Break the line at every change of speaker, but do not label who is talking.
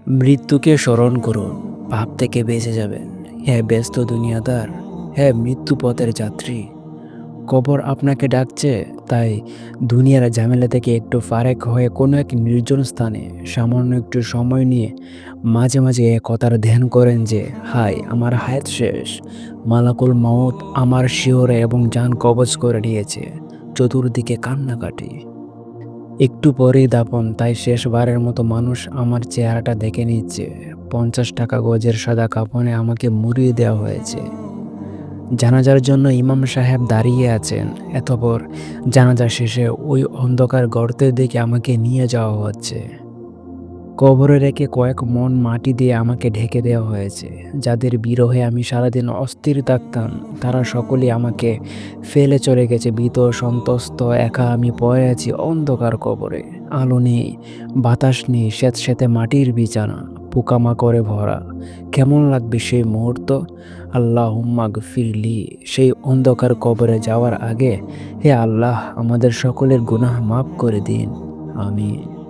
মৃত্যুকে স্মরণ করুন, পাপ থেকে বেঁচে যাবেন। হে ব্যস্ত দুনিয়াদার, হে মৃত্যু পথের যাত্রী, কবর আপনাকে ডাকছে। তাই দুনিয়ার ঝামেলা থেকে একটু ফারেক হয়ে কোনো এক নির্জন স্থানে সামান্য একটু সময় নিয়ে মাঝে মাঝে এ কথার ধ্যান করেন যে, হায় আমার হায়াত শেষ, মালাকুল মাউত আমার শিহরে এবং জান কবজ করে নিয়েছে। চতুর্দিকে কান্নাকাটি, একটু পরেই দাপন। তাই শেষবারের মতো মানুষ আমার চেহারাটা দেখে নিচ্ছে। 50 টাকা গজের সাদা কাফনে আমাকে মুড়িয়ে দেওয়া হয়েছে। জানাজার জন্য ইমাম সাহেব দাঁড়িয়ে আছেন। এতপর জানাজা শেষে ওই অন্ধকার গর্তের দিকে আমাকে নিয়ে যাওয়া হচ্ছে। কবরে রেখে কয়েক মণ মাটি দিয়ে আমাকে ঢেকে দেওয়া হয়েছে। যাদের বিরহে আমি সারাদিন অস্থির থাকতাম, তারা সকলেই আমাকে ফেলে চলে গেছে। ভীত সন্ত্রস্ত একা আমি পড়ে আছি অন্ধকার কবরে। আলো নেই, বাতাস নেই, স্যাঁতস্যাঁতে মাটির বিছানা, পোকামাকড়ে ভরা। কেমন লাগবে সেই মুহূর্ত? আল্লাহুম্মা গফিরলি। সেই অন্ধকার কবরে যাওয়ার আগে, হে আল্লাহ, আমাদের সকলের গুনাহ মাফ করে দিন। আমিন।